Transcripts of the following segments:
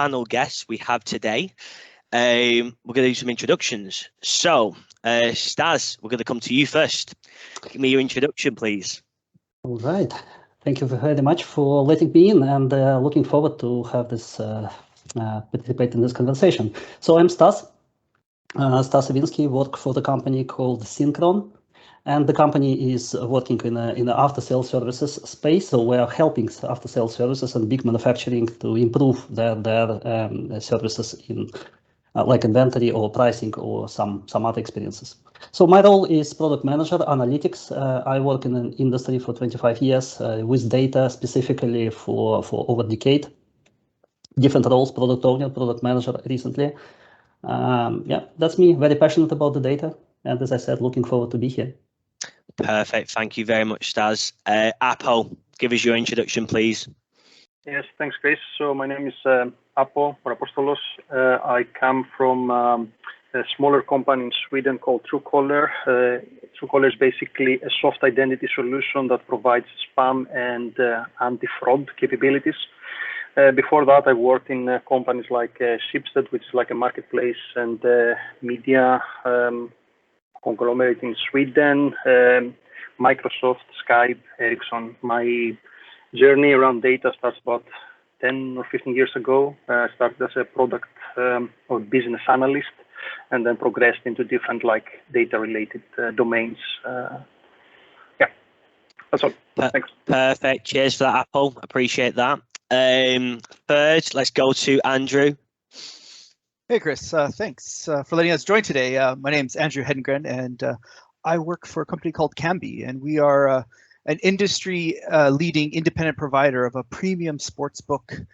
panel guests we have today. We're going to do some introductions. So, Stas, we're going to come to you first. Give me your introduction, please. All right. Thank you very much for letting me in, and looking forward to have this participate in this conversation. So I'm Stas. Stas Savinsky, work for the company called Synchron, and the company is working in the after-sales services space. So we are helping after-sales services and big manufacturing to improve their services in like inventory or pricing or some other experiences. So my role is product manager, analytics. I work in an industry for 25 years with data specifically for over a decade. Different roles, product owner, product manager recently. Yeah, that's me, very passionate about the data. And as I said, looking forward to be here. Perfect. Thank you very much, Stas. Apo, give us your introduction, please. Yes, thanks, Chris. So my name is Apo or Apostolos. I come from a smaller company in Sweden called Truecaller. Truecaller is basically a soft identity solution that provides spam and anti-fraud capabilities. Before that, I worked in companies like Schibsted, which is like a marketplace and media conglomerate in Sweden, Microsoft, Skype, Ericsson. My journey around data starts about 10 or 15 years ago. I started as a product or business analyst and then progressed into different like data-related domains. Yeah, that's all. Thanks. Perfect. Cheers for that, Apple. Appreciate that. Third, let's go to Andrew. Hey, Chris. Thanks for letting us join today. My name is Andrew Hedengren, and I work for a company called Kambi, and we are an industry-leading independent provider of a premium sportsbook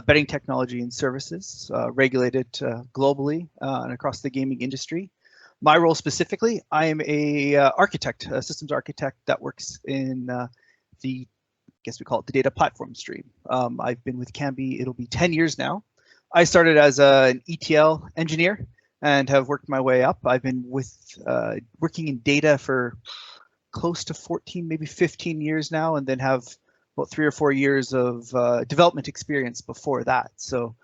betting technology and services, regulated globally and across the gaming industry. My role specifically, I am a architect, a systems architect that works in the, I guess we call it the data platform stream. I've been with Kambi, it'll be 10 years now. I started as an ETL engineer and have worked my way up. I've been working in data for close to 14, maybe 15 years now, and then have about 3 or 4 years of development experience before that. So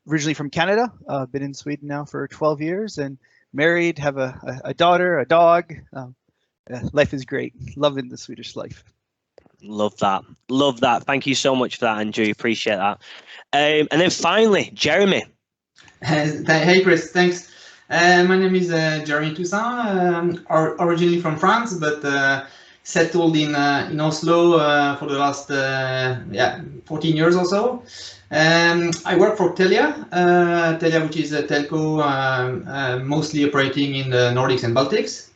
originally from Canada, been in Sweden now for 12 years and married, have a daughter, a dog. Life is great. Loving the Swedish life. Love that. Love that. Thank you so much for that, Andrew. Appreciate that. And then finally, Jeremy. Hey, Chris. Thanks. My name is Jeremy Toussaint, originally from France, but settled in Oslo for the last 14 years or so. I work for Telia, which is a telco mostly operating in the Nordics and Baltics.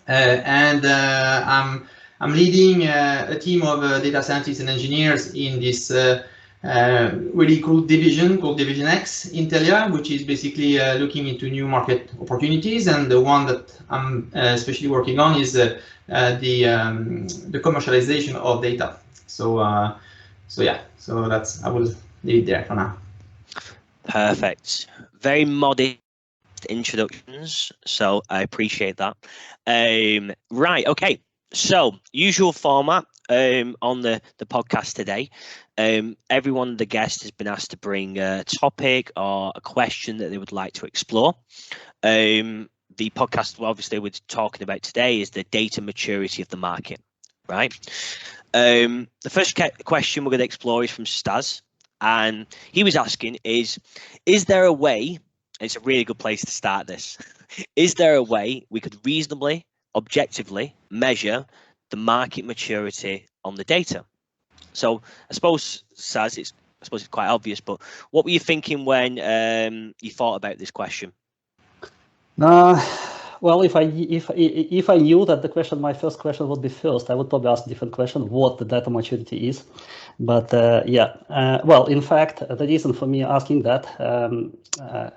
And I'm leading a team of data scientists and engineers in this really cool division called Division X in Telia, which is basically looking into new market opportunities. And the one that I'm especially working on is the commercialization of data. So that's, I will leave it there for now. Perfect. Very modest introductions, so I appreciate that. Right, okay. So usual format on the podcast today. Every one of the guests has been asked to bring a topic or a question that they would like to explore. The podcast obviously we're talking about today is the data maturity of the market, right? The first question we're going to explore is from Stas, and he was asking is there a way, it's a really good place to start this, is there a way we could reasonably, objectively measure the market maturity on the data? So I suppose, Stas, it's quite obvious, but what were you thinking when you thought about this question? Well, if I knew that the question, my first question would be first, I would probably ask a different question, what the data maturity is. But well, in fact, the reason for me asking that,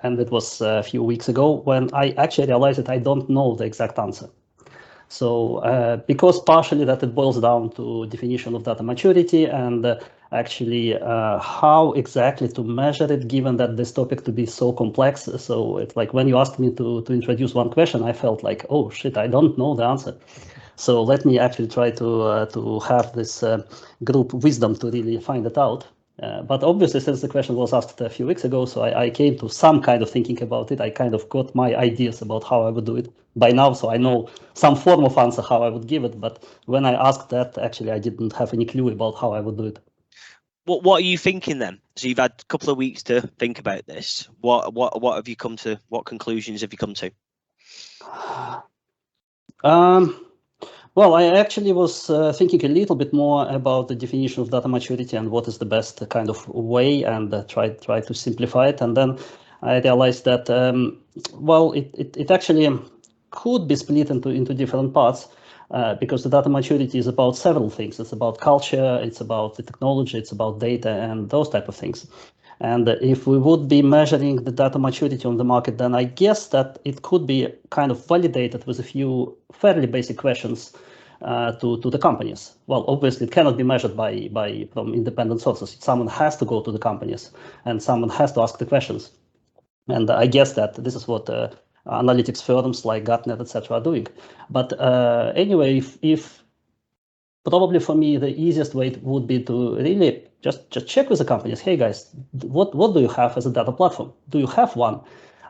and it was a few weeks ago when I actually realized that I don't know the exact answer. So because partially that it boils down to definition of data maturity and actually how exactly to measure it, given that this topic to be so complex. So it's like when you asked me to introduce one question, I felt like, oh shit, I don't know the answer. So let me actually try to have this group wisdom to really find it out. But obviously, since the question was asked a few weeks ago, so I came to some kind of thinking about it. I kind of got my ideas about how I would do it by now, so I know some form of answer how I would give it. But when I asked that, actually, I didn't have any clue about how I would do it. What are you thinking then? So you've had a couple of weeks to think about this. What have you come to? What conclusions have you come to? Well, I actually was thinking a little bit more about the definition of data maturity and what is the best kind of way, and try to simplify it. And then I realized that well, it actually could be split into different parts. Because the data maturity is about several things. It's about culture, it's about the technology, it's about data, and those type of things. And if we would be measuring the data maturity on the market, then I guess that it could be kind of validated with a few fairly basic questions to the companies. Well, obviously, it cannot be measured from independent sources. Someone has to go to the companies, and someone has to ask the questions. And I guess that this is what analytics firms like Gartner, etc., are doing. But anyway, if probably for me the easiest way would be to really just check with the companies. Hey guys, what do you have as a data platform? Do you have one?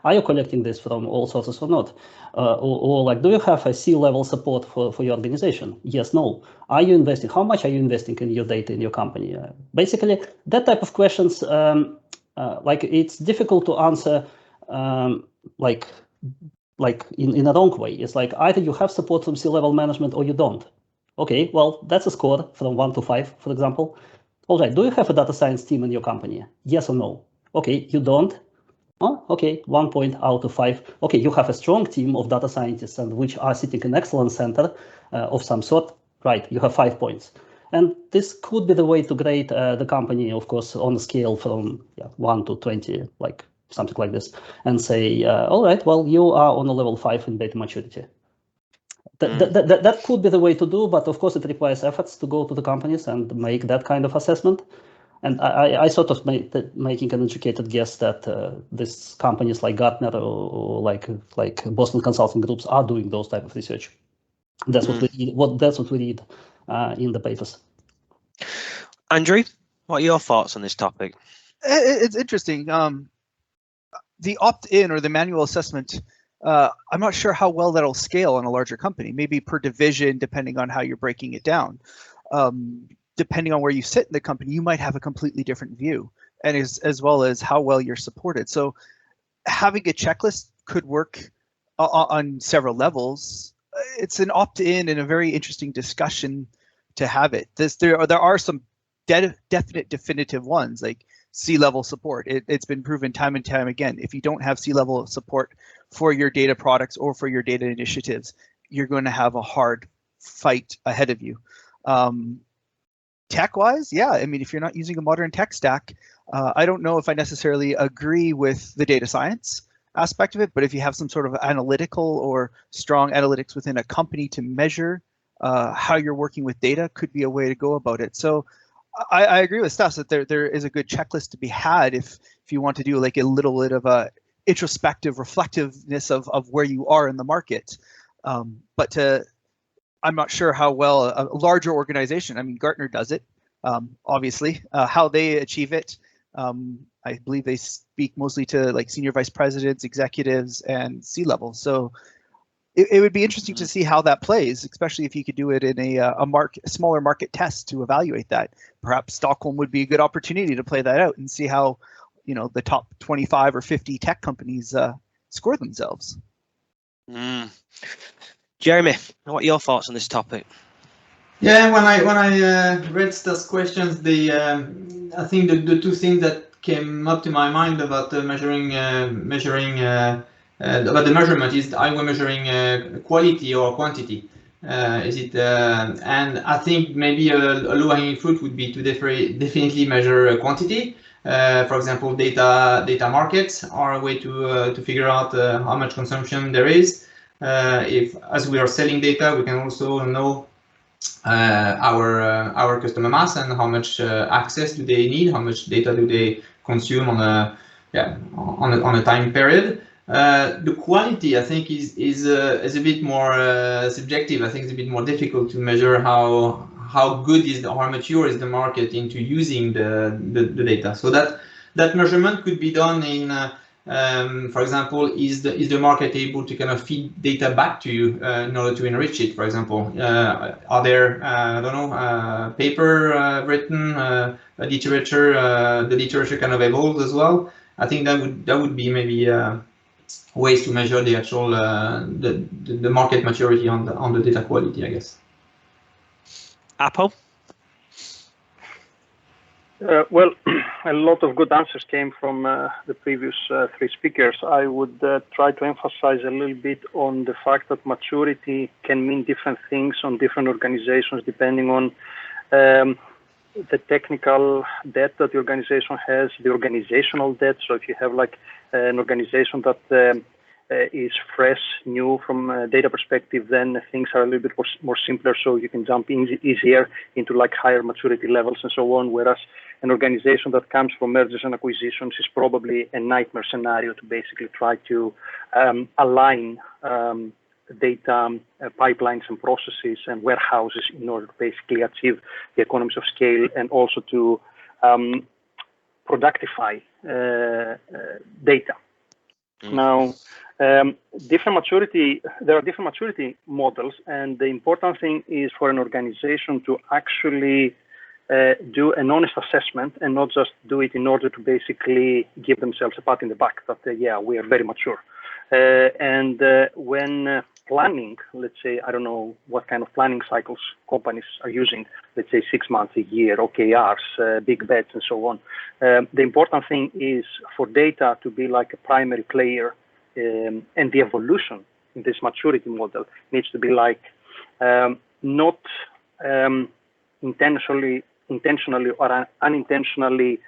Are you collecting this from all sources or not? Or like, do you have a C-level support for your organization? Yes, no. Are you investing? How much are you investing in your data in your company? Basically, that type of questions, like it's difficult to answer, like in a wrong way. It's like either you have support from C-level management or you don't. Okay, well, that's a score from 1 to 5, for example. All right, do you have a data science team in your company? Yes or no? Okay, you don't. Oh, okay, 1 point out of 5. Okay, you have a strong team of data scientists and which are sitting in excellence center of some sort. Right, you have 5 points. And this could be the way to grade the company, of course, on a scale from 1 to 20, like something like this, and say, all right, well, you are on a level 5 in data maturity. That could be the way to do, but of course it requires efforts to go to the companies and make that kind of assessment. And I sort of making an educated guess that these companies like Gartner or like Boston Consulting Groups are doing those type of research. That's what we read. That's what we read in the papers. Andrew, what are your thoughts on this topic? It's interesting. The opt-in or the manual assessment, I'm not sure how well that'll scale on a larger company, maybe per division, depending on how you're breaking it down. Depending on where you sit in the company, you might have a completely different view, and as well as how well you're supported. So having a checklist could work on several levels. It's an opt-in and a very interesting discussion to have it. There are some definite definitive ones, like C-level support. It's been proven time and time again. If you don't have C-level support for your data products or for your data initiatives, you're going to have a hard fight ahead of you. Tech-wise, yeah, I mean, if you're not using a modern tech stack, I don't know if I necessarily agree with the data science aspect of it, but if you have some sort of analytical or strong analytics within a company to measure how you're working with data, could be a way to go about it. So I agree with Stas that there is a good checklist to be had if you want to do like a little bit of a introspective reflectiveness of where you are in the market. But I'm not sure how well a larger organization, I mean, Gartner does it, obviously, how they achieve it. I believe they speak mostly to like senior vice presidents, executives, and C-level. So it would be interesting to see how that plays, especially if you could do it in a smaller market test to evaluate that. Perhaps Stockholm would be a good opportunity to play that out and see how, the top 25 or 50 tech companies score themselves. Jeremy, what are your thoughts on this topic? Yeah, when I read Stas' questions, I think the two things that came up to my mind about measuring about the measurement is, are we measuring quality or quantity? And I think maybe a low-hanging fruit would be to definitely measure quantity. For example, data markets are a way to figure out how much consumption there is. If, as we are selling data, we can also know our customer mass and how much access do they need, how much data do they consume on a time period. The quality, I think, is a bit more subjective. I think it's a bit more difficult to measure how how good is how mature is the market into using the data. So that measurement could be done in, for example, is the market able to kind of feed data back to you in order to enrich it? For example, are there I don't know paper written literature? The literature kind of evolves as well. I think that would be maybe ways to measure the actual the market maturity on the data quality, I guess. Apo? Well, a lot of good answers came from the previous three speakers. I would try to emphasize a little bit on the fact that maturity can mean different things on different organizations depending on the technical debt that the organization has, the organizational debt. So if you have like an organization that is fresh, new from a data perspective, then things are a little bit more simpler, so you can jump in easier into like higher maturity levels and so on. Whereas an organization that comes from mergers and acquisitions is probably a nightmare scenario to basically try to align data pipelines and processes and warehouses in order to basically achieve the economies of scale and also to productify data. Now, different maturity, there are different maturity models, and the important thing is for an organization to actually do an honest assessment and not just do it in order to basically give themselves a pat in the back that, yeah, we are very mature. And when planning, let's say, I don't know what kind of planning cycles companies are using, let's say 6 months, a year, OKRs, big bets, and so on. The important thing is for data to be like a primary player, and the evolution in this maturity model needs to be like not intentionally or unintentionally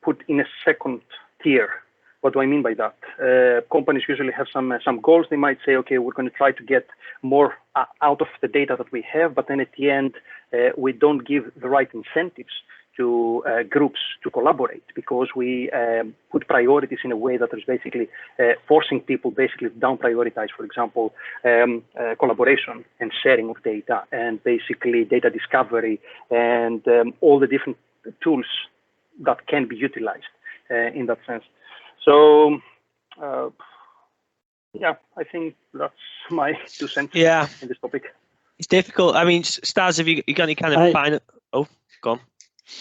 put in a second tier. What do I mean by that? Companies usually have some goals. They might say, okay, we're going to try to get more out of the data that we have, but then at the end, we don't give the right incentives to groups to collaborate because we put priorities in a way that is basically forcing people basically to down prioritize, for example, collaboration and sharing of data and basically data discovery and all the different tools that can be utilized in that sense. So, yeah, I think that's my 2 cents in this topic. It's difficult. I mean, Stas, have you got any kind of final? Oh, go on.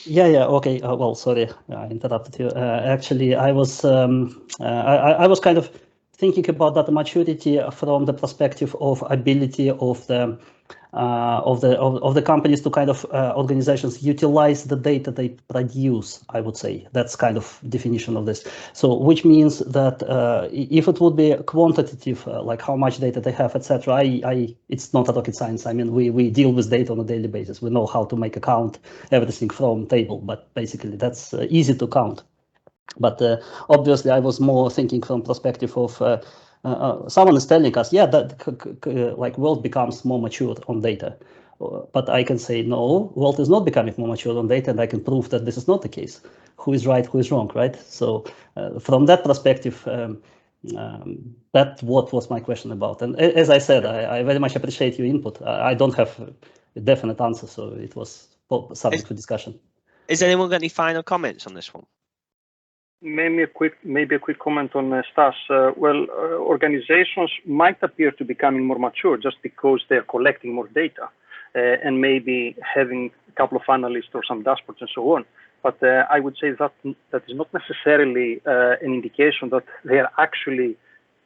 Yeah. Okay. Well, sorry, I interrupted you. Actually, I was I was kind of thinking about that maturity from the perspective of ability of the companies to kind of organizations utilize the data they produce. I would say that's kind of definition of this. So, which means that if it would be quantitative, like how much data they have, etc. It's not a rocket science. I mean, we deal with data on a daily basis. We know how to make a count, everything from table, but basically that's easy to count. But obviously, I was more thinking from perspective of someone is telling us, yeah, that like world becomes more mature on data. But I can say, no, world is not becoming more mature on data, and I can prove that this is not the case. Who is right, who is wrong, right? So from that perspective, that what was my question about. And as I said, I very much appreciate your input. I don't have a definite answer, so it was subject for discussion. Is anyone got any final comments on this one? Maybe a quick comment on Stas. Well, organizations might appear to be becoming more mature just because they're collecting more data and maybe having a couple of analysts or some dashboards and so on. But I would say that is not necessarily an indication that they are actually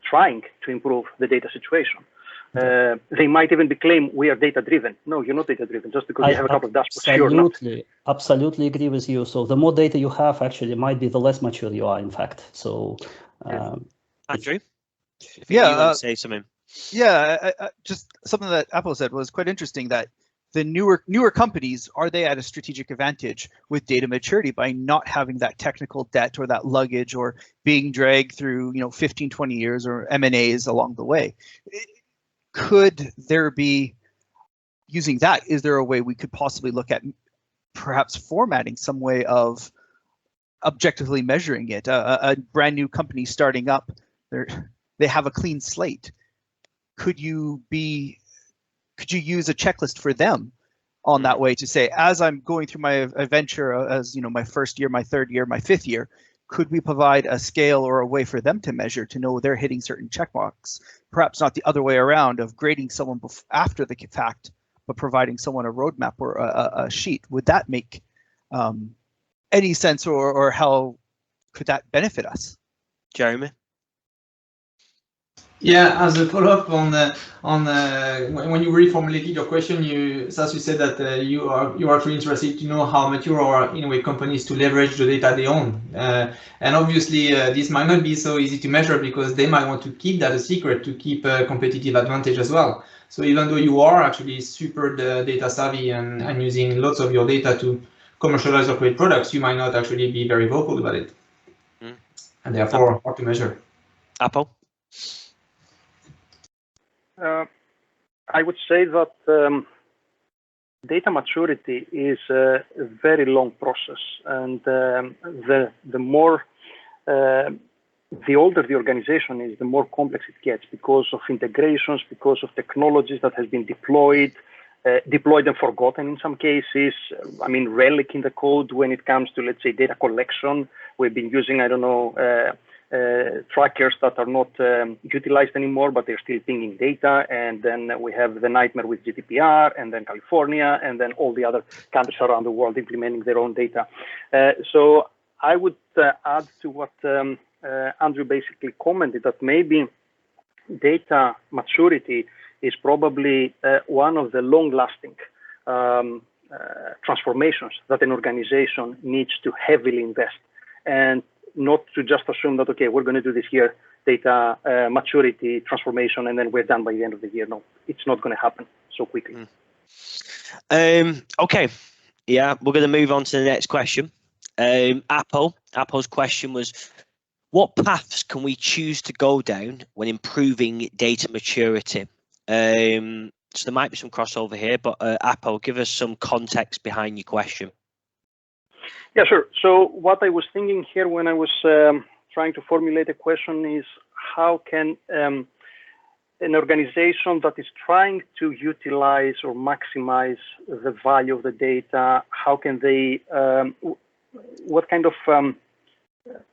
trying to improve the data situation. They might even claim we are data-driven. No, you're not data-driven just because you have a couple of dashboards. Absolutely agree with you. So the more data you have, actually, might be the less mature you are, in fact. So, Andrew, if you want to say something. Yeah, just something that Apple said was quite interesting. That the newer companies, are they at a strategic advantage with data maturity by not having that technical debt or that luggage or being dragged through 15, 20 years or M&As along the way? Could there be, using that, is there a way we could possibly look at perhaps formatting some way of objectively measuring it? A brand new company starting up, they have a clean slate. Could could you use a checklist for them on that way to say, as I'm going through my venture, as you know, my first year, my third year, my fifth year, could we provide a scale or a way for them to measure to know they're hitting certain check marks? Perhaps not the other way around of grading someone after the fact, but providing someone a roadmap or a sheet. Would that make any sense, or how could that benefit us? Jeremy? Yeah, as a follow-up on when you reformulated your question, you said that you are actually interested to know how mature are in a way companies to leverage the data they own, and obviously this might not be so easy to measure because they might want to keep that a secret to keep a competitive advantage as well. So even though you are actually super data savvy and using lots of your data to commercialize or create products, you might not actually be very vocal about it, and therefore hard to measure. Apple? I would say that data maturity is a very long process, and the more the older the organization is, the more complex it gets because of integrations, because of technologies that has been deployed and forgotten in some cases. I mean, relic in the code when it comes to, let's say, data collection. We've been using, I don't know, trackers that are not utilized anymore, but they're still pinging data. And then we have the nightmare with GDPR, and then California, and then all the other countries around the world implementing their own data. So I would add to what Andrew basically commented, that maybe data maturity is probably one of the long-lasting transformations that an organization needs to heavily invest, and not to just assume that, okay, we're going to do this year data maturity transformation and then we're done by the end of the year. No, it's not going to happen so quickly. Okay, yeah, we're going to move on to the next question. Apple's question was, what paths can we choose to go down when improving data maturity? So there might be some crossover here, but Apple, give us some context behind your question. Yeah, sure. So what I was thinking here when I was trying to formulate a question is, how can an organization that is trying to utilize or maximize the value of the data, how can they, what kind of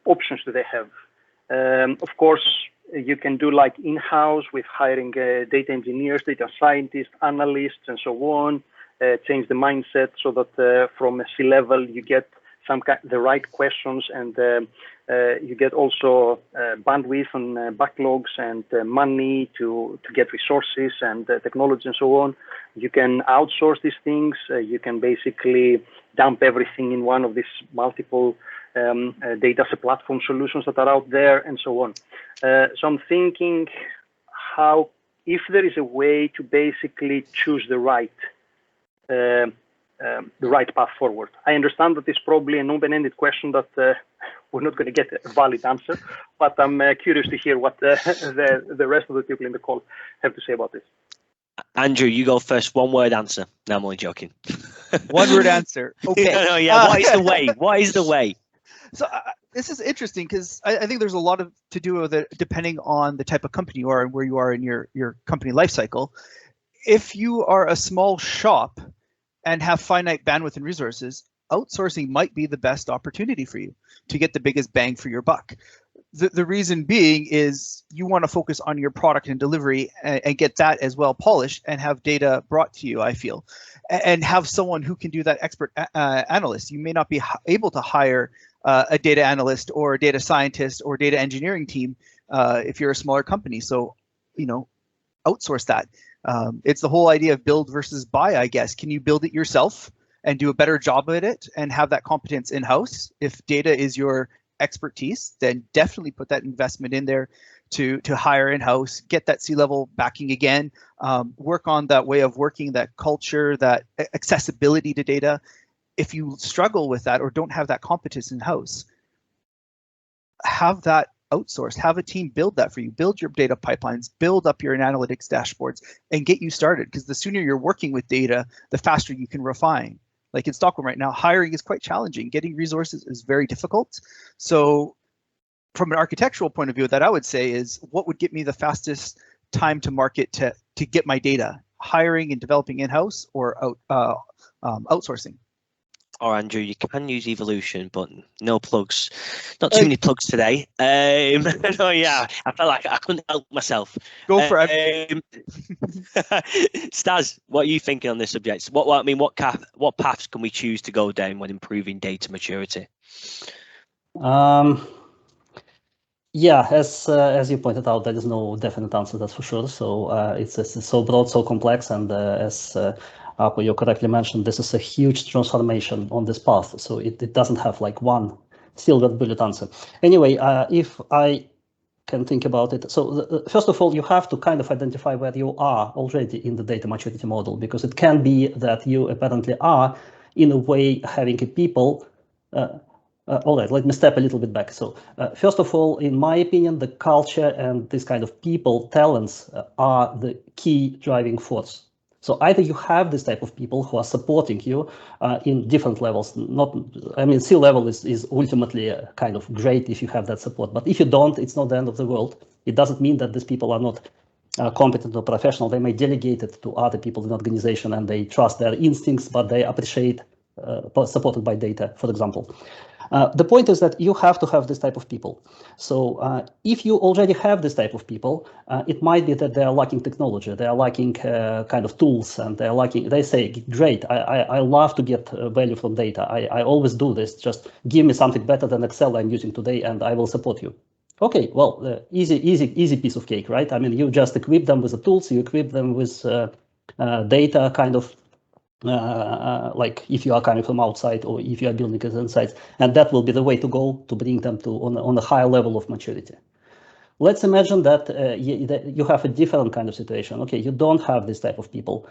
options do they have? Of course, you can do like in-house with hiring data engineers, data scientists, analysts, and so on, change the mindset so that from a C-level you get the right questions, and you get also bandwidth and backlogs and money to get resources and technology and so on. You can outsource these things. You can basically dump everything in one of these multiple data platform solutions that are out there and so on. So I'm thinking how, if there is a way to basically choose the right path forward. I understand that it's probably an open-ended question that we're not going to get a valid answer, but I'm curious to hear what the rest of the people in the call have to say about this. Andrew, you go first. One-word answer. No, I'm only joking. One-word answer. Okay. What is the way? What is the way? So this is interesting because I think there's a lot to do with it depending on the type of company you are and where you are in your company life cycle. If you are a small shop and have finite bandwidth and resources, outsourcing might be the best opportunity for you to get the biggest bang for your buck. The reason being is you want to focus on your product and delivery and get that as well polished and have data brought to you, I feel, and have someone who can do that expert analyst. You may not be able to hire a data analyst or a data scientist or data engineering team if you're a smaller company. So, outsource that. It's the whole idea of build versus buy, I guess. Can you build it yourself and do a better job at it and have that competence in-house? If data is your expertise, then definitely put that investment in there to hire in-house, get that C-level backing again, work on that way of working, that culture, that accessibility to data. If you struggle with that or don't have that competence in-house, have that outsource, have a team build that for you, build your data pipelines, build up your analytics dashboards, and get you started. Because the sooner you're working with data, the faster you can refine. Like in Stockholm right now, hiring is quite challenging. Getting resources is very difficult. So from an architectural point of view, that I would say is what would get me the fastest time to market to get my data hiring and developing in-house or outsourcing? Or Andrew, you can use Evolution, but no plugs. Not too many plugs today. No, yeah, I felt like I couldn't help myself. Go for it. Stas, what are you thinking on this subject? What paths can we choose to go down when improving data maturity? Yeah, as you pointed out, there is no definite answer, that's for sure. So it's so broad, so complex, and as Apo, you correctly mentioned, this is a huge transformation on this path. So it doesn't have like one silver bullet answer. Anyway, if I can think about it, so first of all, you have to kind of identify where you are already in the data maturity model, because it can be that you apparently are, in a way, having a people. All right, let me step a little bit back. So first of all, in my opinion, the culture and this kind of people, talents are the key driving force. So either you have this type of people who are supporting you in different levels. C-level is ultimately kind of great if you have that support. But if you don't, it's not the end of the world. It doesn't mean that these people are not competent or professional. They may delegate it to other people in the organization and they trust their instincts, but they appreciate supported by data, for example. The point is that you have to have this type of people. So if you already have this type of people, it might be that they are lacking technology, they are lacking kind of tools, and they say, great, I love to get value from data. I always do this. Just give me something better than Excel I'm using today, and I will support you. Okay, well, easy piece of cake, right? I mean, you just equip them with the tools, you equip them with data kind of, like if you are coming from outside or if you are building it inside, and that will be the way to go to bring them to on a higher level of maturity. Let's imagine that you have a different kind of situation. Okay, you don't have this type of people.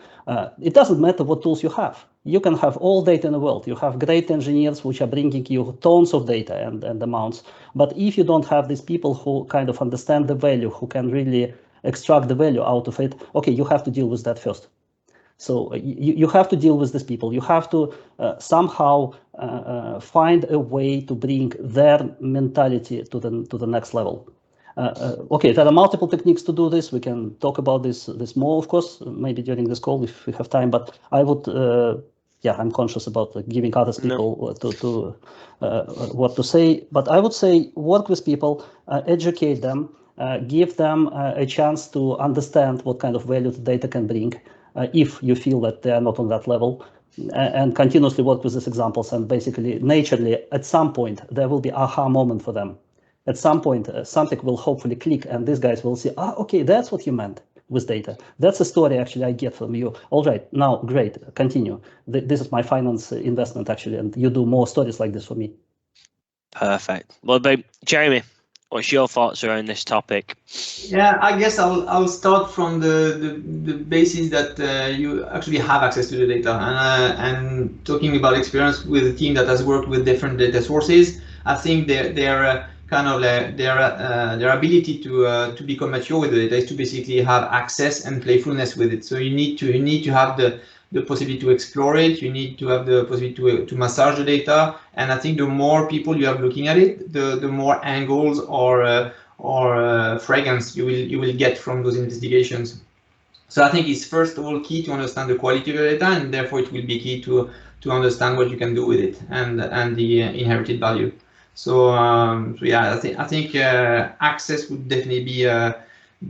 It doesn't matter what tools you have. You can have all data in the world. You have great engineers which are bringing you tons of data and amounts. But if you don't have these people who kind of understand the value, who can really extract the value out of it, okay, you have to deal with that first. So you have to deal with these people. You have to somehow find a way to bring their mentality to the next level. Okay, there are multiple techniques to do this. We can talk about this more, of course, maybe during this call if we have time. But I would, I'm conscious about giving other people to what to say. But I would say work with people, educate them, give them a chance to understand what kind of value the data can bring. If you feel that they are not on that level, and continuously work with these examples, and basically, naturally, at some point, there will be aha moment for them. At some point, something will hopefully click, and these guys will see, okay, that's what you meant with data. That's a story, actually, I get from you. All right, now, great, continue. This is my finance investment, actually, and you do more stories like this for me. Perfect. Well, Jeremy, what's your thoughts around this topic? Yeah, I guess I'll start from the basis that you actually have access to the data, and talking about experience with a team that has worked with different data sources. I think their kind of their ability to become mature with the data is to basically have access and playfulness with it. So you need to have the possibility to explore it. You need to have the possibility to massage the data, and I think the more people you have looking at it, the more angles or fragrance you will get from those investigations. So I think it's first of all key to understand the quality of the data, and therefore it will be key to understand what you can do with it and the inherited value. So yeah, I think access would definitely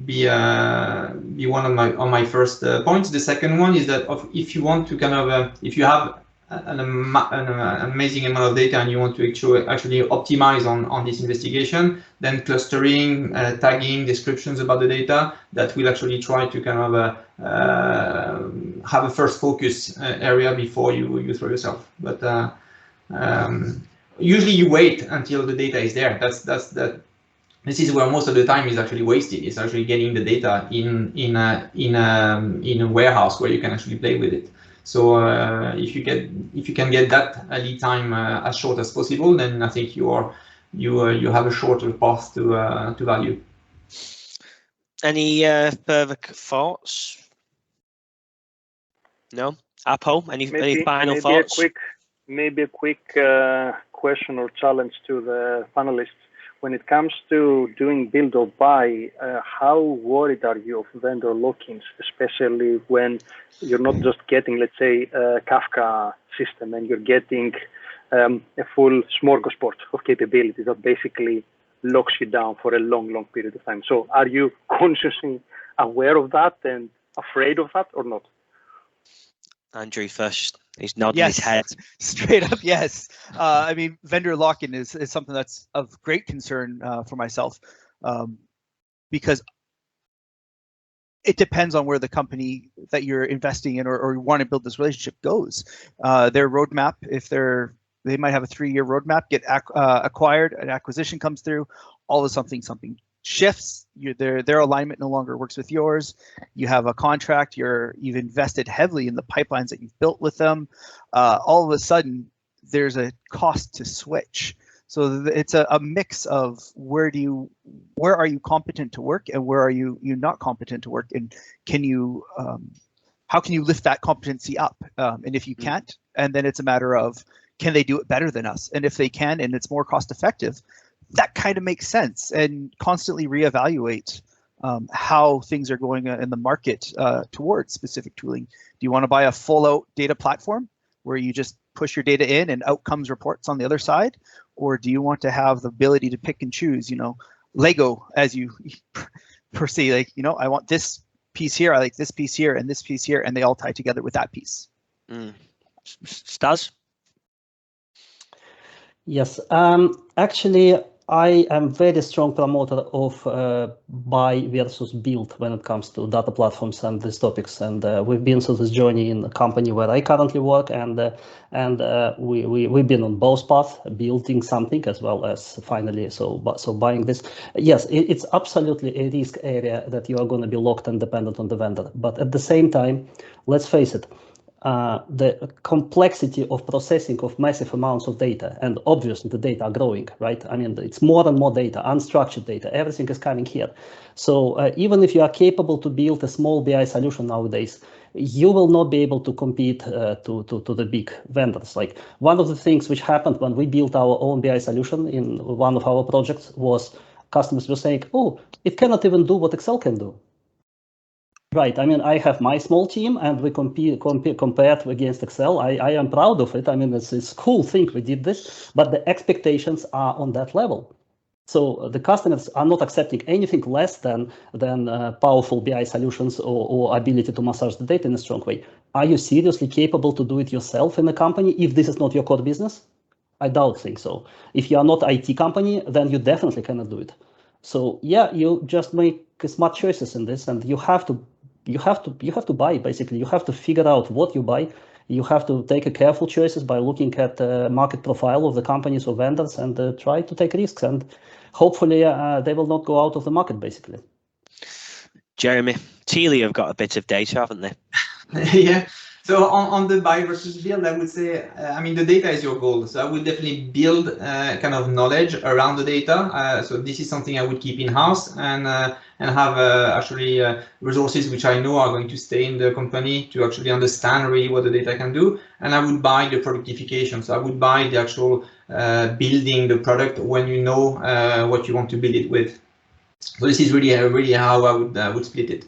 be one of my first points. The second one is that if you want to kind of if you have an amazing amount of data and you want to actually optimize on this investigation, then clustering, tagging, descriptions about the data, that will actually try to kind of have a first focus area before you throw yourself. But usually you wait until the data is there. This is where most of the time is actually wasted. It's actually getting the data in a warehouse where you can actually play with it. So if you can get that lead time as short as possible, then I think you have a shorter path to value. Any further thoughts? No, Apo. Any final thoughts? Maybe a quick question or challenge to the panelists. when it comes to doing build or buy, how worried are you of vendor lock-ins, especially when you're not just getting, let's say, a Kafka system, and you're getting a full smorgasbord of capabilities that basically locks you down for a long, long period of time. So are you consciously aware of that and afraid of that or not? Andrew first. He's nodding his head. Straight up, yes. I mean, vendor lock-in is something that's of great concern for myself, because it depends on where the company that you're investing in or want to build this relationship goes. Their roadmap, if they might have a 3-year roadmap, get acquired, an acquisition comes through, all of something shifts. Their alignment no longer works with yours. You have a contract. You've invested heavily in the pipelines that you've built with them. All of a sudden, there's a cost to switch. So it's a mix of where are you competent to work and where are you not competent to work, and how can you lift that competency up? And if you can't, and then it's a matter of, can they do it better than us? And if they can, and it's more cost effective, that kind of makes sense. And constantly reevaluate how things are going in the market towards specific tooling. Do you want to buy a full out data platform where you just push your data in and out comes reports on the other side? Or do you want to have the ability to pick and choose, Lego, as you per se, like, I want this piece here, I like this piece here, and this piece here, and they all tie together with that piece. Stas? Yes, actually, I am very strong promoter of buy versus build when it comes to data platforms and these topics. And we've been through this journey in the company where I currently work, and we've been on both paths, building something as well as finally so buying this. Yes, it's absolutely a risk area that you are going to be locked and dependent on the vendor. But at the same time, let's face it. The complexity of processing of massive amounts of data, and obviously the data are growing, right? I mean, it's more and more data, unstructured data, everything is coming here. So even if you are capable to build a small BI solution nowadays, you will not be able to compete to the big vendors. Like, one of the things which happened when we built our own BI solution in one of our projects was customers were saying, oh, it cannot even do what Excel can do. Right. I mean, I have my small team, and we compared against Excel. I am proud of it. I mean, it's a cool thing we did this, but the expectations are on that level. So the customers are not accepting anything less than powerful BI solutions or ability to massage the data in a strong way. Are you seriously capable to do it yourself in a company if this is not your core business? I doubt think so. If you are not IT company, then you definitely cannot do it. So yeah, you just make smart choices in this, and you have to buy, basically. You have to figure out what you buy. You have to take a careful choices by looking at the market profile of the companies or vendors, and try to take risks, and hopefully they will not go out of the market, basically. Jeremy, Telia have got a bit of data, haven't they? Yeah. So on the buy versus build, I would say, I mean, the data is your goal. So I would definitely build kind of knowledge around the data. So this is something I would keep in-house and have actually resources which I know are going to stay in the company to actually understand really what the data can do. And I would buy the productification. So I would buy the actual building the product when you know what you want to build it with. So this is really how I would split it.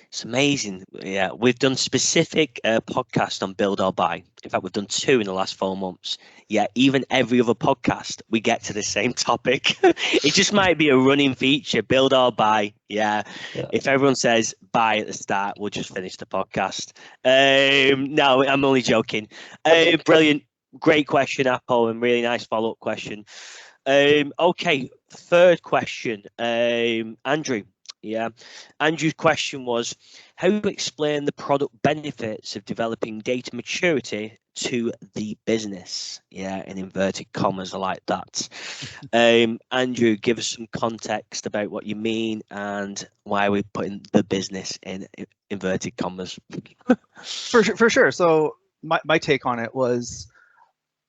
It's amazing. Yeah, we've done specific podcasts on build or buy. In fact, we've done 2 in the last 4 months. Yeah, even every other podcast, we get to the same topic. It just might be a running feature, build or buy. Yeah. If everyone says buy at the start, we'll just finish the podcast. No, I'm only joking. Brilliant. Great question, Apple, and really nice follow-up question. Okay, third question. Andrew. Yeah, Andrew's question was, how to explain the product benefits of developing data maturity to the business? Yeah, in inverted commas, I like that. Andrew, give us some context about what you mean and why we're putting the business in inverted commas. For sure. So my take on it was,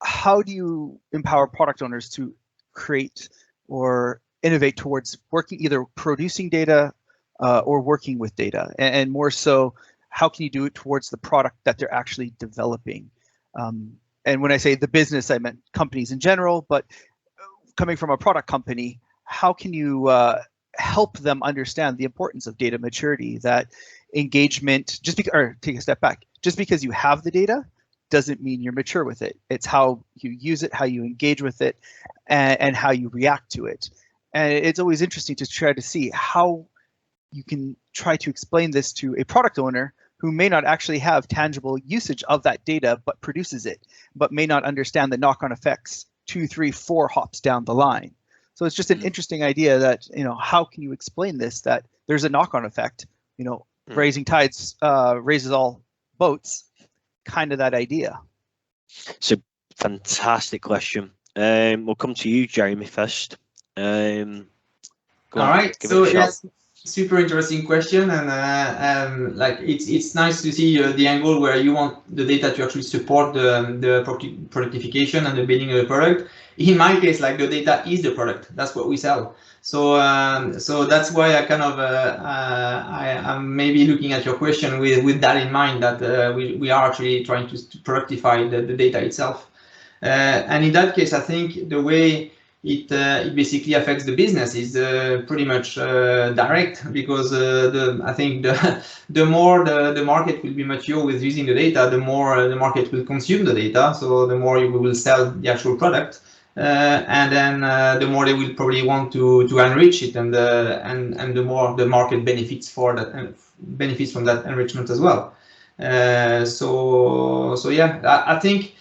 how do you empower product owners to create or innovate towards working, either producing data or working with data, and more so, how can you do it towards the product that they're actually developing? And when I say the business, I meant companies in general, but coming from a product company, how can you help them understand the importance of data maturity, that engagement, or take a step back, just because you have the data doesn't mean you're mature with it. It's how you use it, how you engage with it, and how you react to it. And it's always interesting to try to see how you can try to explain this to a product owner who may not actually have tangible usage of that data, but produces it, but may not understand the knock-on effects 2, 3, 4 hops down the line. So it's just an interesting idea that, how can you explain this, that there's a knock-on effect, raising tides raises all boats, kind of that idea. It's a fantastic question. We'll come to you, Jeremy, first. All right, so yes, super interesting question, and like it's nice to see the angle where you want the data to actually support the productification and the building of the product. In my case, like, the data is the product. That's what we sell. So so that's why I kind of I'm maybe looking at your question with that in mind, that we are actually trying to productify the data itself. And in that case, I think the way it basically affects the business is pretty much direct, because I think the more the market will be mature with using the data, the more the market will consume the data. So the more you will sell the actual product, and then the more they will probably want to enrich it, and the more the market benefits from that enrichment as well. So yeah, I think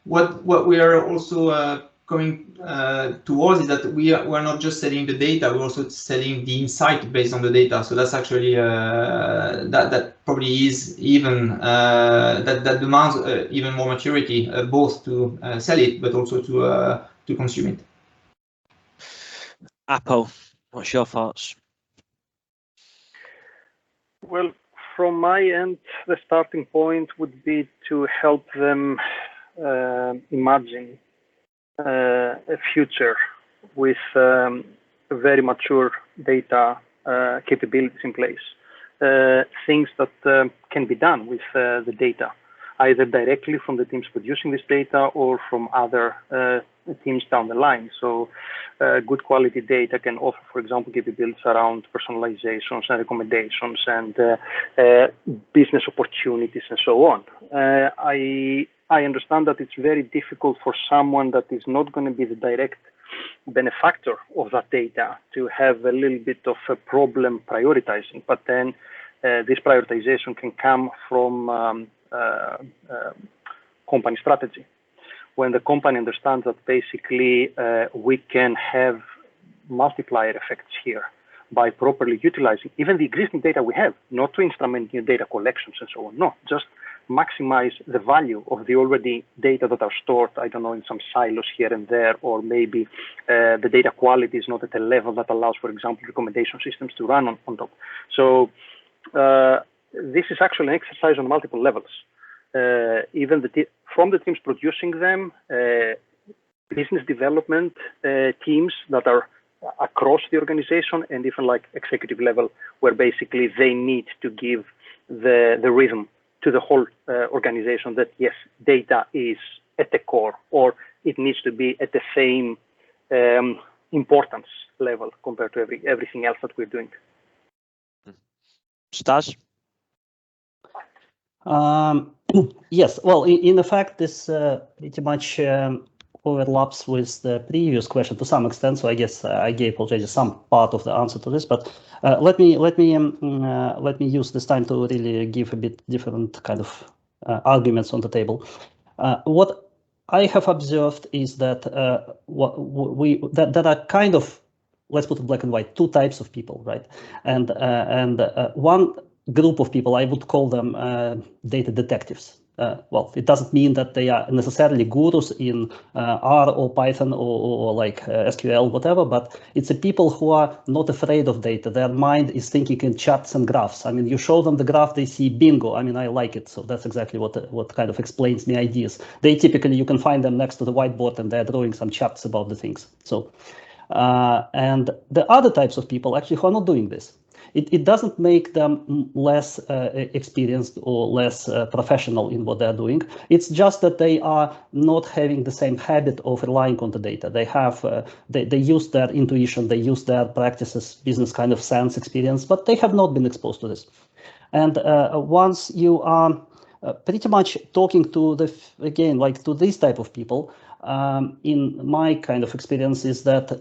what we are also going towards is that we're not just selling the data, we're also selling the insight based on the data. So that's actually that probably is even that demands even more maturity, both to sell it but also to consume it. Apo, what's your thoughts? Well, from my end, the starting point would be to help them imagine a future with very mature data capabilities in place, things that can be done with the data, either directly from the teams producing this data or from other teams down the line. So good quality data can offer, for example, capabilities around personalizations and recommendations and business opportunities and so on. I understand that it's very difficult for someone that is not going to be the direct benefactor of that data to have a little bit of a problem prioritizing, but then this prioritization can come from company strategy. When the company understands that basically we can have multiplier effects here by properly utilizing even the existing data we have, not to instrument new data collections and so on, no, just maximize the value of the already data that are stored, I don't know, in some silos here and there, or maybe the data quality is not at a level that allows, for example, recommendation systems to run on top. So this is actually an exercise on multiple levels. Even from the teams producing them, business development teams that are across the organization, and even like executive level, where basically they need to give the rhythm to the whole organization that yes, data is at the core, or it needs to be at the same importance level compared to everything else that we're doing. Stas? Yes, well, in effect, this pretty much overlaps with the previous question to some extent. So I guess I gave already some part of the answer to this, but let me use this time to really give a bit different kind of arguments on the table. What I have observed is that that are kind of, let's put it black and white, two types of people, right? And one group of people, I would call them data detectives. Well, it doesn't mean that they are necessarily gurus in R or Python or like SQL, whatever, but it's the people who are not afraid of data. Their mind is thinking in charts and graphs. I mean, you show them the graph, they see bingo. I mean, I like it. So that's exactly what kind of explains me ideas. They typically, you can find them next to the whiteboard and they're drawing some charts about the things. So, and the other types of people actually who are not doing this. it doesn't make them less experienced or less professional in what they're doing. It's just that they are not having the same habit of relying on the data. They have they use their intuition, they use their practices, business kind of sense experience, but they have not been exposed to this. And once you are pretty much talking to again, like to these type of people, in my kind of experience is that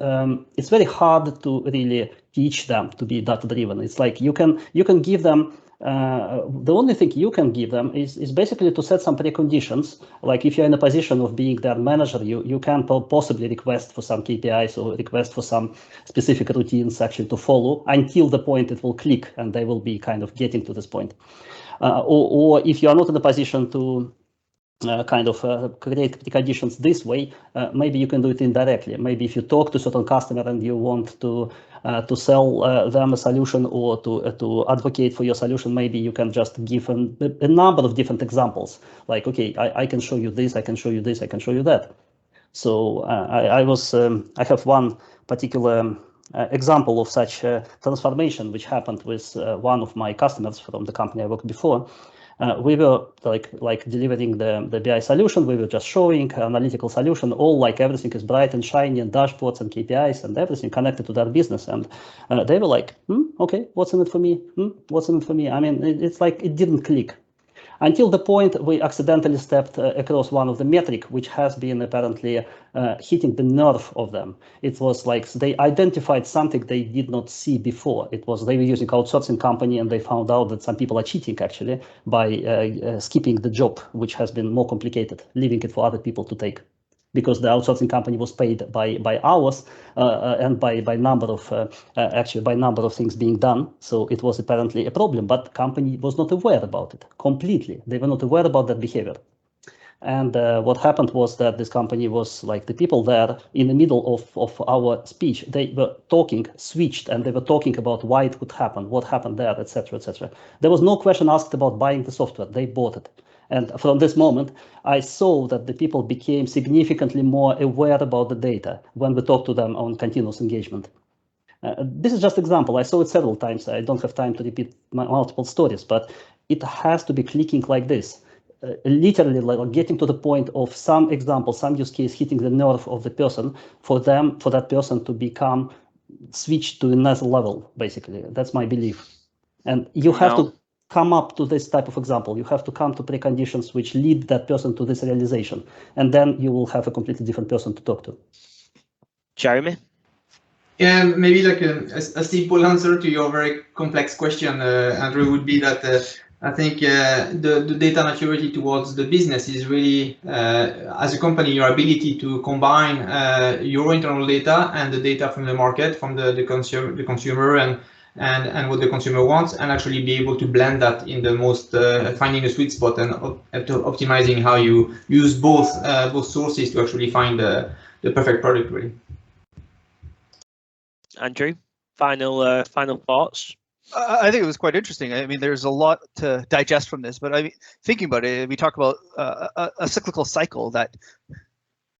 it's very hard to really teach them to be data driven. It's like you can give them the only thing you can give them is basically to set some preconditions. Like if you're in a position of being their manager, you can possibly request for some KPIs or request for some specific routines actually to follow until the point it will click and they will be kind of getting to this point. Or if you are not in a position to create preconditions this way, maybe you can do it indirectly. Maybe if you talk to a certain customer and you want to sell them a solution or to advocate for your solution, maybe you can just give a number of different examples. Like, okay, I can show you this, I can show you this, I can show you that. So I have one particular example of such transformation which happened with one of my customers from the company I worked before. We were like delivering the BI solution. We were just showing analytical solution, all like everything is bright and shiny and dashboards and KPIs and everything connected to their business. And they were like, okay, what's in it for me? What's in it for me? I mean, it's like it didn't click. Until the point we accidentally stepped across one of the metric, which has been apparently hitting the nerve of them. It was like they identified something they did not see before. It was they were using outsourcing company and they found out that some people are cheating actually by skipping the job, which has been more complicated, leaving it for other people to take. Because the outsourcing company was paid by hours and by number of things being done. So it was apparently a problem, but the company was not aware about it completely. They were not aware about that behavior. And what happened was that this company was like the people there in the middle of our speech, they were talking, switched, and they were talking about why it would happen, what happened there, etc., etc. There was no question asked about buying the software. They bought it. And from this moment, I saw that the people became significantly more aware about the data when we talked to them on continuous engagement. This is just an example. I saw it several times. I don't have time to repeat my multiple stories, but it has to be clicking like this. Literally like getting to the point of some example, some use case hitting the nerve of the person for that person to become switched to another level, basically. That's my belief. And you have to come up to this type of example. You have to come to preconditions which lead that person to this realization. And then you will have a completely different person to talk to. Jeremy? Yeah, maybe like a simple answer to your very complex question, Andrew, would be that I think the data maturity towards the business is really, as a company, your ability to combine your internal data and the data from the market, from the consumer and what the consumer wants, and actually be able to blend that in the most, finding a sweet spot and optimizing how you use both sources to actually find the perfect product, really. Andrew, final thoughts? I think it was quite interesting. I mean, there's a lot to digest from this, but I mean, thinking about it, we talk about a cyclical cycle that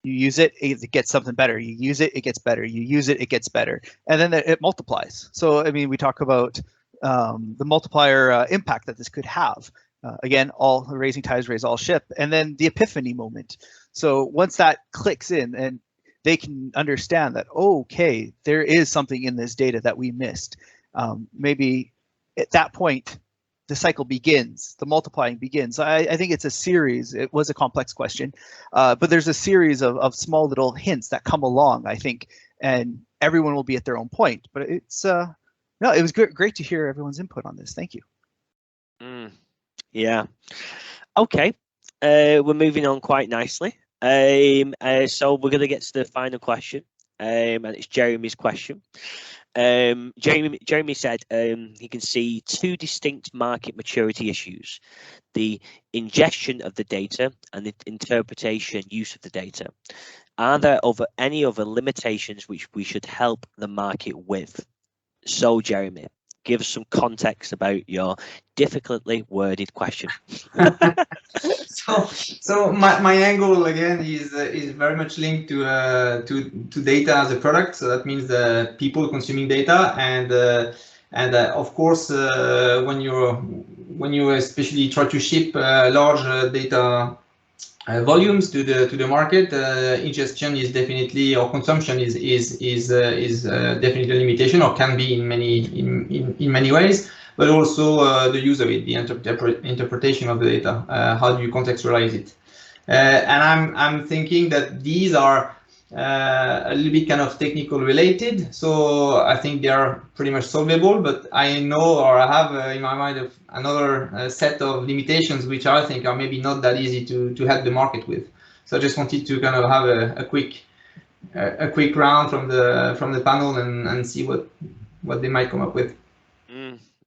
you use it gets something better. You use it gets better. You use it gets better, and then it multiplies. So, I mean, we talk about the multiplier impact that this could have. Again, all raising tides raise all ship, and then the epiphany moment. So once that clicks in, and they can understand that, okay, there is something in this data that we missed. Maybe at that point, the cycle begins, the multiplying begins. I think it's a series. It was a complex question, but there's a series of small little hints that come along, I think, and everyone will be at their own point. But it's no, it was great to hear everyone's input on this. Thank you. Yeah. Okay. We're moving on quite nicely. So we're going to get to the final question, and it's Jeremy's question. Jeremy said he can see two distinct market maturity issues: the ingestion of the data and the interpretation use of the data. Are there any other limitations which we should help the market with? So, Jeremy, give us some context about your difficultly worded question. So my angle again is very much linked to data as a product. So that means the people consuming data and And of course, when you especially try to ship large data volumes to the market, ingestion is definitely, or consumption is definitely a limitation, or can be in many ways. But also the use of it, the interpretation of the data. How do you contextualize it? And I'm thinking that these are a little bit kind of technical related, so I think they are pretty much solvable, but I know, or I have in my mind another set of limitations which I think are maybe not that easy to help the market with. So I just wanted to kind of have a quick round from the panel and see what they might come up with.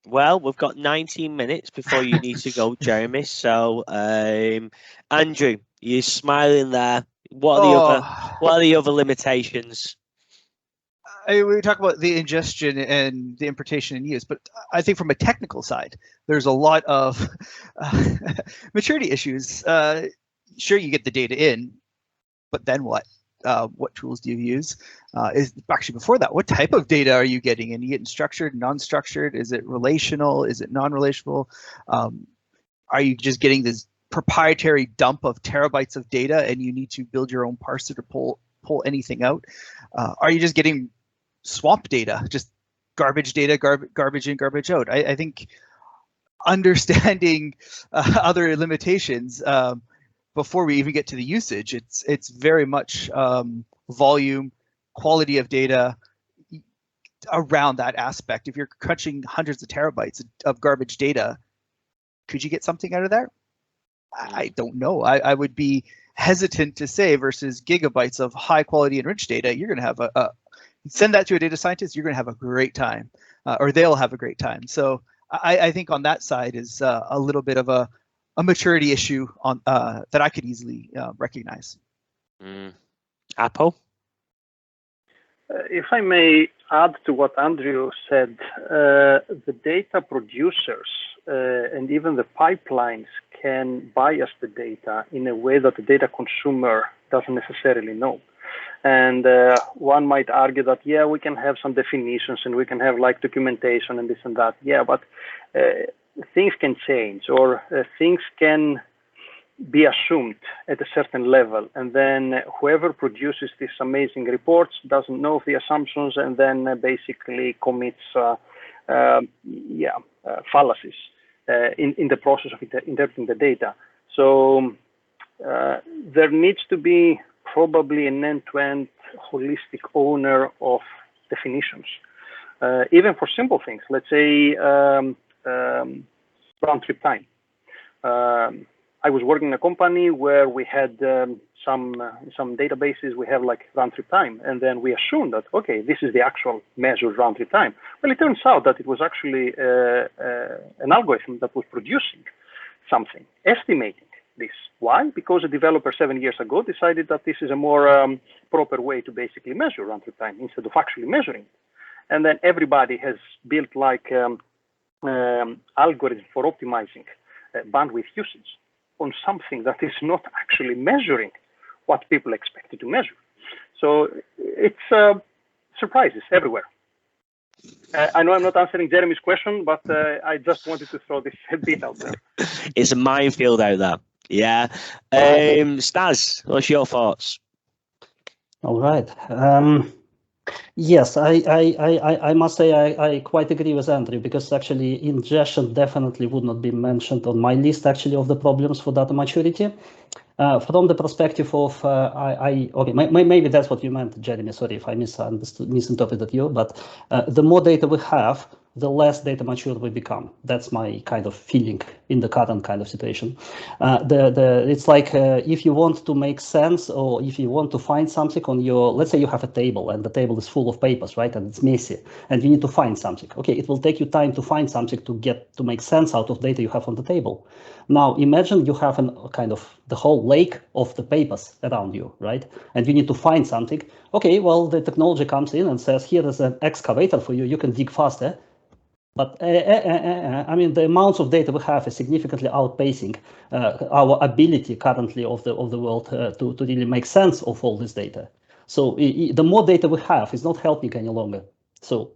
Well, we've got 19 minutes before you need to go, Jeremy. So, Andrew, you're smiling there. What are the other limitations? We talk about the ingestion and the importation and use, but I think from a technical side, there's a lot of maturity issues. Sure, you get the data in, but then what? What tools do you use? Is actually before that, what type of data are you getting? And you getting structured, non-structured? Is it relational? Is it non-relational? Are you just getting this proprietary dump of terabytes of data and you need to build your own parser to pull anything out? Are you just getting swamp data, just garbage data, garbage in, garbage out? I think understanding other limitations before we even get to the usage, it's very much volume, quality of data around that aspect. If you're crunching hundreds of terabytes of garbage data, could you get something out of there? I don't know. I would be hesitant to say versus gigabytes of high quality enriched data, you're going to have send that to a data scientist, you're going to have a great time, or they'll have a great time. So I think on that side is a little bit of a maturity issue on that I could easily recognize. Apple? If I may add to what Andrew said, the data producers and even the pipelines can bias the data in a way that the data consumer doesn't necessarily know. And one might argue that, yeah, we can have some definitions and we can have like documentation and this and that. Yeah, but things can change, or things can be assumed at a certain level, and then whoever produces these amazing reports doesn't know the assumptions and then basically commits fallacies in the process of interpreting the data. So there needs to be probably an end-to-end holistic owner of definitions, even for simple things. Let's say round trip time. I was working in a company where we had some databases, we have like round trip time, and then we assumed that, okay, this is the actual measured round trip time. Well, it turns out that it was actually an algorithm that was producing something, estimating this. Why? Because a developer 7 years ago decided that this is a more proper way to basically measure round trip time instead of actually measuring it. And then everybody has built like algorithm for optimizing bandwidth usage on something that is not actually measuring what people expected to measure. So it's surprises everywhere. I know I'm not answering Jeremy's question, but I just wanted to throw this a bit out there. It's a minefield out there. Yeah. Stas, what's your thoughts? All right. Yes, I must say I quite agree with Andrew, because actually ingestion definitely would not be mentioned on my list actually of the problems for data maturity. From the perspective of okay, maybe that's what you meant, Jeremy. Sorry if I misinterpreted you, but the more data we have, the less data mature we become. That's my kind of feeling in the current kind of situation. It's like if you want to make sense, or if you want to find something on your, let's say you have a table and the table is full of papers, right? And it's messy and you need to find something. Okay, it will take you time to find something to make sense out of data you have on the table. Now imagine you have a kind of the whole lake of the papers around you, right? And you need to find something. Okay, well, the technology comes in and says, here is an excavator for you. You can dig faster. But I mean, the amounts of data we have is significantly outpacing our ability currently of the world to really make sense of all this data. So the more data we have is not helping any longer. So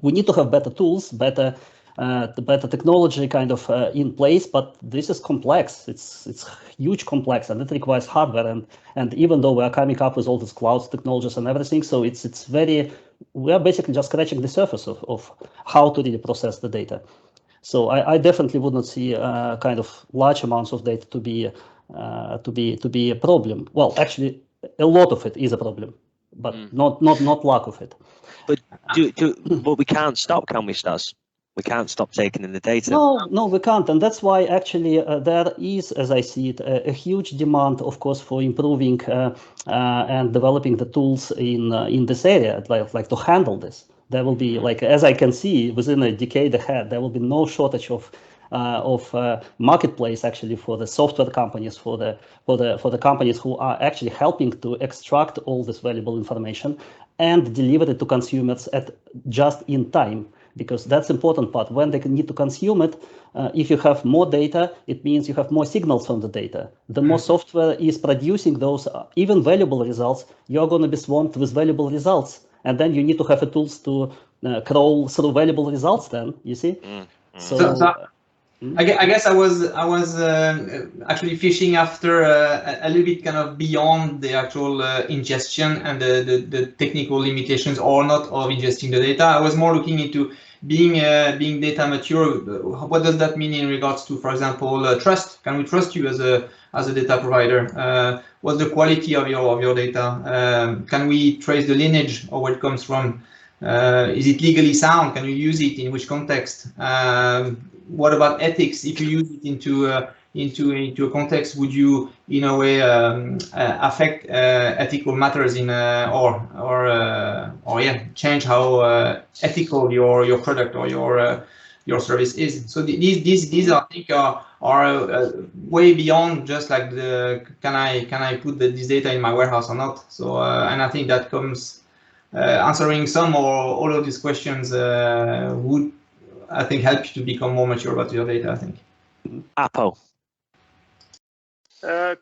we need to have better tools, better technology kind of in place, but this is complex. It's huge complex, and it requires hardware. And even though we are coming up with all these cloud technologies and everything, so it's very, we are basically just scratching the surface of how to really process the data. So I definitely would not see kind of large amounts of data to be a problem. Well, actually, a lot of it is a problem, but not lack of it. But but we can't stop, can we, Stas? We can't stop taking in the data. No, we can't, and that's why actually there is, as I see it, a huge demand, of course, for improving and developing the tools in this area, like to handle this. There will be, like, as I can see, within a decade ahead, there will be no shortage of marketplace actually for the software companies, for the companies who are actually helping to extract all this valuable information and deliver it to consumers at just in time, because that's important part. When they need to consume it, if you have more data, it means you have more signals from the data. The more software is producing those even valuable results, you're going to be swamped with valuable results. And then you need to have the tools to crawl through valuable results then, you see? I guess I was actually fishing after a little bit kind of beyond the actual ingestion and the technical limitations or not of ingesting the data. I was more looking into being data mature. What does that mean in regards to, for example, trust? Can we trust you as a data provider? What's the quality of your data? Can we trace the lineage or where it comes from? Is it legally sound? Can you use it in which context? What about ethics? If you use it into a context, would you, in a way, affect ethical matters in change how ethical your product or your service is? So these I think are way beyond just like the can I put this data in my warehouse or not? So and I think that comes answering some or all of these questions would, I think, help you to become more mature about your data, I think. Apo.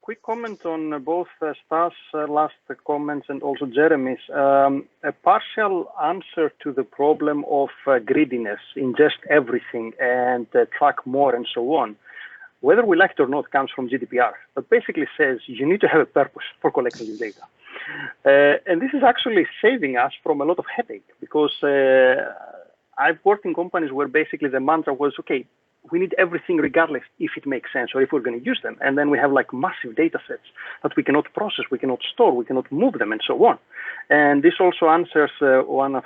Quick comment on both Stas' last comments and also Jeremy's. A partial answer to the problem of greediness, ingest everything and track more and so on, whether we like it or not, comes from GDPR, but basically says you need to have a purpose for collecting this data. And this is actually saving us from a lot of headache, because I've worked in companies where basically the mantra was, okay, we need everything regardless if it makes sense or if we're going to use them. And then we have like massive data sets that we cannot process, we cannot store, we cannot move them and so on. And this also answers one of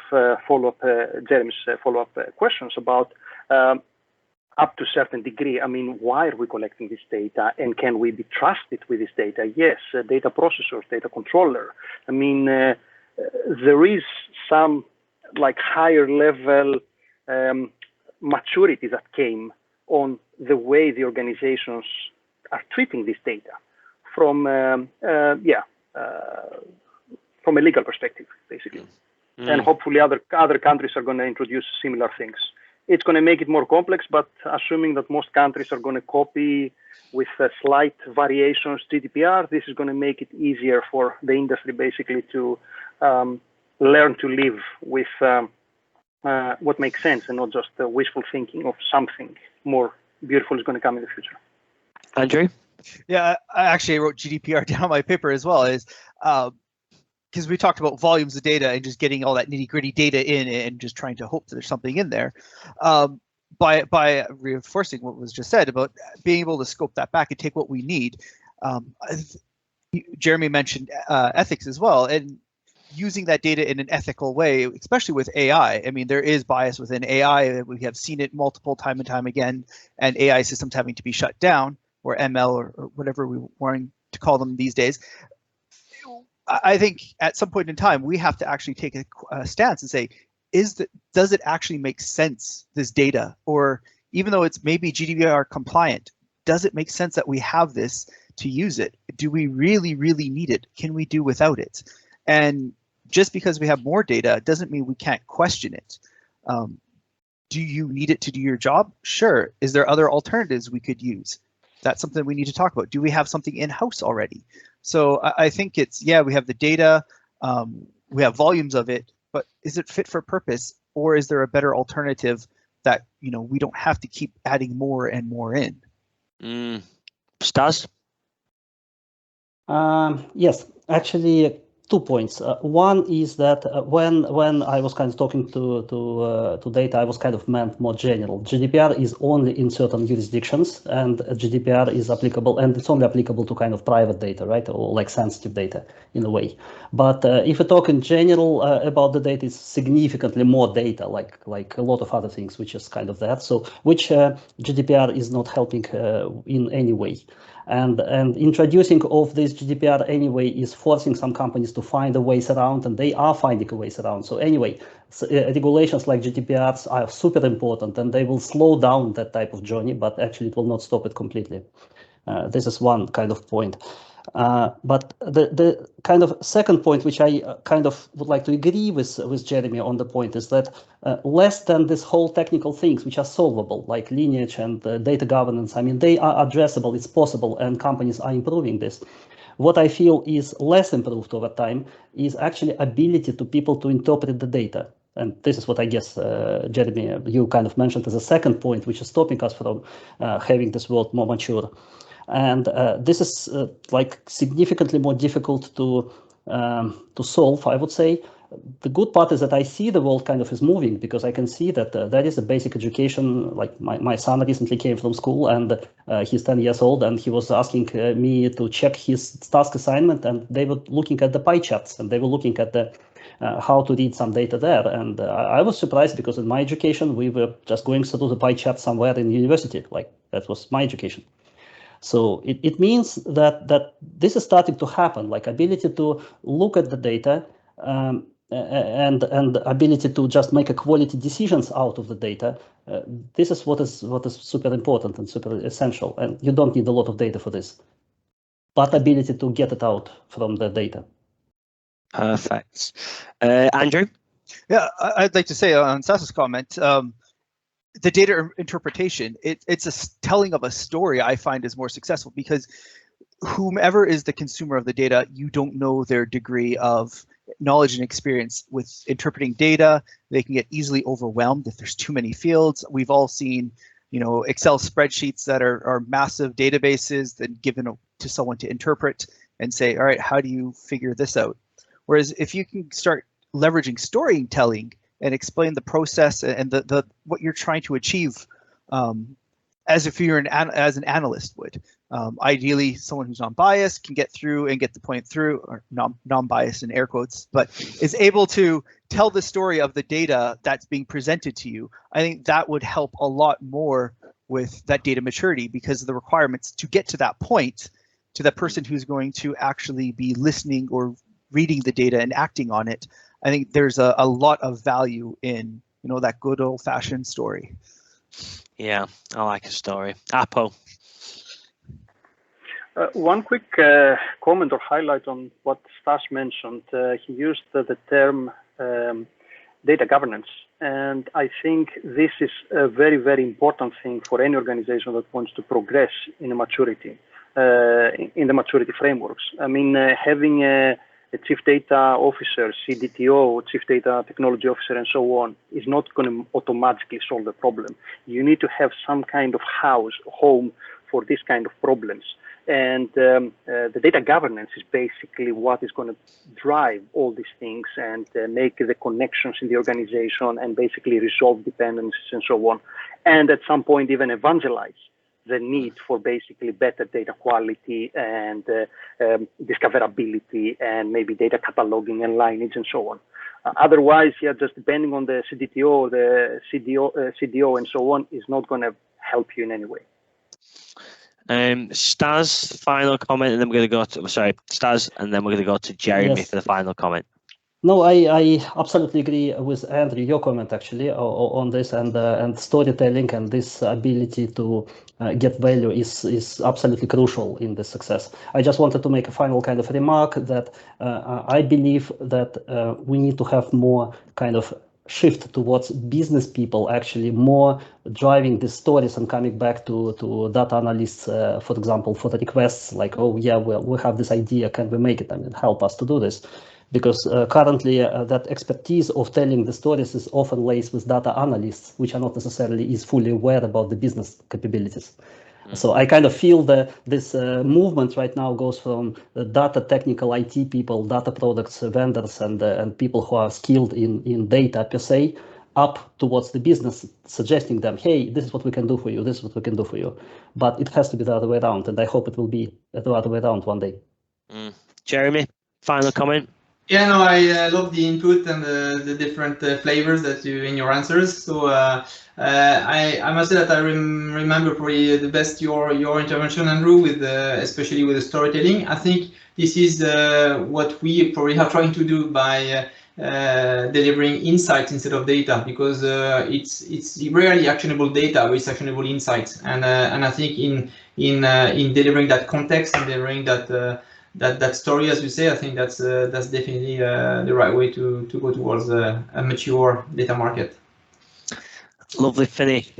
Jeremy's follow-up questions about up to a certain degree. I mean, why are we collecting this data and can we be trusted with this data? Yes, data processors, data controller. I mean, there is some like higher level maturity that came on the way the organizations are treating this data from from a legal perspective, basically. And hopefully other countries are going to introduce similar things. It's going to make it more complex, but assuming that most countries are going to copy with slight variations GDPR, this is going to make it easier for the industry basically to learn to live with what makes sense and not just wishful thinking of something more beautiful is going to come in the future. Andrew? Yeah, I actually wrote GDPR down on my paper as well, is because we talked about volumes of data and just getting all that nitty-gritty data in and just trying to hope that there's something in there. By reinforcing what was just said about being able to scope that back and take what we need. Jeremy mentioned ethics as well, and using that data in an ethical way, especially with AI. I mean, there is bias within AI. We have seen it multiple time and time again, and AI systems having to be shut down, or ML, or whatever we want to call them these days. I think at some point in time, we have to actually take a stance and say, does it actually make sense, this data? Or even though it's maybe GDPR compliant, does it make sense that we have this to use it? Do we really, really need it? Can we do without it? And just because we have more data doesn't mean we can't question it. Do you need it to do your job? Sure. Is there other alternatives we could use? That's something we need to talk about. Do we have something in-house already? So I think it's, yeah, we have the data, we have volumes of it, but is it fit for purpose? or is there a better alternative that we don't have to keep adding more and more in? Stas? Yes, actually, 2 points. One is that when I was kind of talking to data, I was kind of meant more general. GDPR is only in certain jurisdictions, and GDPR is applicable, and it's only applicable to kind of private data, right, or like sensitive data in a way. But if we talk in general about the data, it's significantly more data, like a lot of other things, which is kind of that. So which GDPR is not helping in any way. And introducing of this GDPR anyway is forcing some companies to find a ways around, and they are finding a ways around. So anyway, regulations like GDPRs are super important, and they will slow down that type of journey, but actually it will not stop it completely. This is one kind of point. But the kind of second point, which I kind of would like to agree with Jeremy on the point, is that less than this whole technical things which are solvable, like lineage and data governance, I mean, they are addressable, it's possible, and companies are improving this. What I feel is less improved over time is actually ability to people to interpret the data. And this is what I guess, Jeremy, you kind of mentioned as a second point, which is stopping us from having this world more mature. And this is like significantly more difficult to solve, I would say. The good part is that I see the world kind of is moving, because I can see that that is a basic education. Like my son recently came from school, and he's 10 years old, and he was asking me to check his task assignment, and they were looking at the pie charts, and they were looking at the how to read some data there. And I was surprised, because in my education, we were just going through the pie chart somewhere in university. Like that was my education. So it means that this is starting to happen, like ability to look at the data and ability to just make a quality decisions out of the data. This is what is super important and super essential, and you don't need a lot of data for this, but ability to get it out from the data. Perfect. Andrew? Yeah, I'd like to say on Stas's comment, the data interpretation, it's a telling of a story I find is more successful, because whomever is the consumer of the data, you don't know their degree of knowledge and experience with interpreting data. They can get easily overwhelmed if there's too many fields. We've all seen, Excel spreadsheets that are massive databases that given to someone to interpret and say, all right, how do you figure this out? Whereas if you can start leveraging storytelling and explain the process and the what you're trying to achieve, as if you're as an analyst would. Ideally, someone who's non-biased can get through and get the point through, or non-biased in air quotes, but is able to tell the story of the data that's being presented to you. I think that would help a lot more with that data maturity, because of the requirements to get to that point, to that person who's going to actually be listening or reading the data and acting on it. I think there's a lot of value in, that good old-fashioned story. Yeah, I like a story. Apo? One quick comment or highlight on what Stas mentioned. He used the term data governance. And I think this is a very, very important thing for any organization that wants to progress in a maturity, in the maturity frameworks. I mean, having a chief data officer, CDTO, chief data technology officer, and so on, is not going to automatically solve the problem. You need to have some kind of home for this kind of problems. And the data governance is basically what is going to drive all these things and make the connections in the organization and basically resolve dependencies and so on. And at some point, even evangelize the need for basically better data quality and discoverability and maybe data cataloging and lineage and so on. Otherwise, yeah, just depending on the CDTO, the CDO and so on is not going to help you in any way. Stas, final comment, and then we're going to go to, sorry, Stas, and then we're going to go to Jeremy for the final comment. No, I absolutely agree with Andrew, your comment actually on this, and storytelling and this ability to get value is absolutely crucial in this success. I just wanted to make a final kind of remark that I believe that we need to have more kind of shift towards business people actually more driving the stories and coming back to data analysts, for example, for the requests like, oh yeah, well, we have this idea, can we make it? I mean, help us to do this. because currently that expertise of telling the stories is often lays with data analysts, which are not necessarily is fully aware about the business capabilities. So I kind of feel that this movement right now goes from the data technical IT people, data products vendors, and people who are skilled in data per se, up towards the business, suggesting them, hey, this is what we can do for you, this is what we can do for you. But it has to be the other way around, and I hope it will be the other way around one day. Jeremy, final comment? Yeah, no, I love the input and the different flavors that you in your answers. So I must say that I remember probably the best your intervention, Andrew, with especially with the storytelling. I think this is what we probably are trying to do by delivering insights instead of data, because it's rarely actionable data, but it's actionable insights. And I think in delivering that context and delivering that story, as you say, I think that's definitely the right way to go towards a mature data market. Lovely finish.